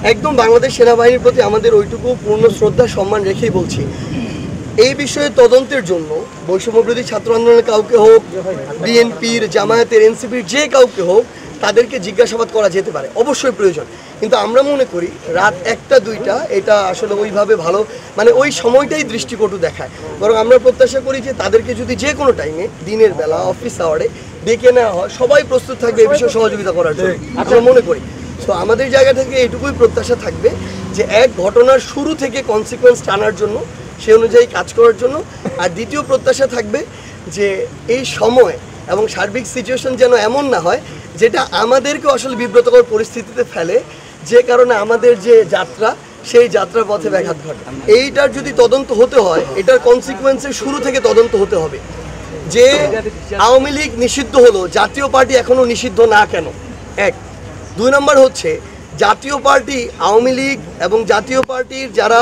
একদম বাংলাদেশ সেনাবাহিনীর প্রতি আমাদের ওইটুকু পূর্ণ শ্রদ্ধা সম্মান রেখেই বলছি, এই বিষয়ে তদন্তের জন্য বৈষম্যবিরোধী ছাত্র আন্দোলনের কাউকে হোক, বিএনপির, জামায়াতের, এনসিপির যে কাউকে হোক, তাদেরকে জিজ্ঞাসাবাদ করা যেতে পারে, অবশ্যই প্রয়োজন। কিন্তু আমরা মনে করি রাত 1টা-2টা এটা আসলে ওইভাবে ভালো, মানে ওই সময়টাই দৃষ্টিকটু দেখায়। বরং আমরা প্রত্যাশা করি যে তাদেরকে যদি যে কোনো টাইমে, দিনের বেলা, অফিস আওয়ারে ডেকে নেওয়া হয়, সবাই প্রস্তুত থাকবে এই বিষয়ে সহযোগিতা করার জন্য, আমরা মনে করি। সো আমাদের জায়গা থেকে এটুকুই প্রত্যাশা থাকবে যে এক ঘটনার শুরু থেকে কনসিকোয়েন্স টানার জন্য, সে অনুযায়ী কাজ করার জন্য। আর দ্বিতীয় প্রত্যাশা থাকবে যে এই সময় এবং সার্বিক সিচুয়েশন যেন এমন না হয় যেটা আমাদেরকে আসলে বিব্রতকর পরিস্থিতিতে ফেলে, যে কারণে আমাদের যে যাত্রা, সেই যাত্রার পথে ব্যাঘাত ঘটে। এইটার যদি তদন্ত হতে হয়, এটার কনসিকোয়েন্সের শুরু থেকে তদন্ত হতে হবে। যে আওয়ামী লীগ নিষিদ্ধ হলো, জাতীয় পার্টি এখনও নিষিদ্ধ না কেন? 1। 2 নম্বর হচ্ছে জাতীয় পার্টি, আওয়ামী লীগ এবং জাতীয় পার্টির যারা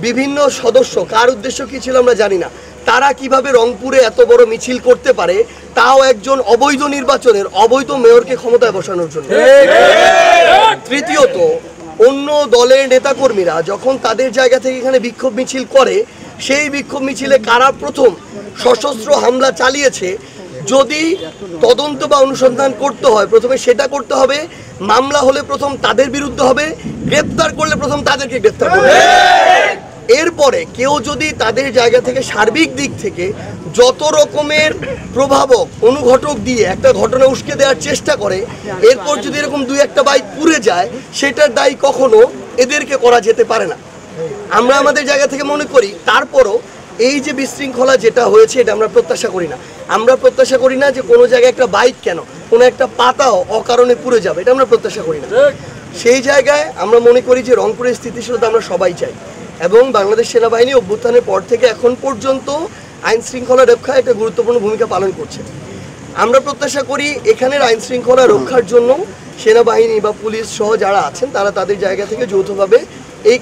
বিভিন্ন সদস্য, কার উদ্দেশ্য কী ছিল আমরা জানি না, তারা কিভাবে রংপুরে এত বড় মিছিল করতে পারে, তাও একজন অবৈধ নির্বাচনের অবৈধ মেয়রকে ক্ষমতায় বসানোর জন্য। তৃতীয়ত, অন্য দলের নেতাকর্মীরা যখন তাদের জায়গা থেকে এখানে বিক্ষোভ মিছিল করে, সেই বিক্ষোভ মিছিলে কারা প্রথম সশস্ত্র হামলা চালিয়েছে, যদি তদন্ত বা অনুসন্ধান করতে হয়, প্রথমে সেটা করতে হবে। মামলা হলে প্রথম তাদের বিরুদ্ধে হবে, গ্রেপ্তার করলে প্রথম তাদেরকে গ্রেপ্তার করতে হবে। এরপরে কেউ যদি তাদের জায়গা থেকে সার্বিক দিক থেকে যত রকমের প্রভাবক, অনুঘটক দিয়ে একটা ঘটনা উস্কে দেওয়ার চেষ্টা করে, এরপর যদি এরকম 2-1টা বাইক পুড়ে যায়, সেটার দায়ী কখনো এদেরকে করা যেতে পারে না। আমরা আমাদের জায়গা থেকে মনে করি, তারপরও এই যে বিশৃঙ্খলা যেটা হয়েছে, এটা আমরা প্রত্যাশা করি না। আমরা প্রত্যাশা করি না যে কোনো জায়গায় একটা বাইক কেন, কোনো একটা পাতাও অকারণে পুড়ে যাবে, এটা আমরা প্রত্যাশা করি না। সেই জায়গায় আমরা মনে করি যে রংপুরের স্থিতিশীলতা আমরা সবাই চাই, এবং বাংলাদেশ সেনাবাহিনী অভ্যুত্থানের পর থেকে এখন পর্যন্ত আইন শৃঙ্খলা রক্ষায় একটা গুরুত্বপূর্ণ ভূমিকা পালন করছে। আমরা প্রত্যাশা করি এখানের আইন শৃঙ্খলা রক্ষার জন্য সেনাবাহিনী বা পুলিশ সহ যারা আছেন, তারা তাদের জায়গা থেকে যৌথভাবে এই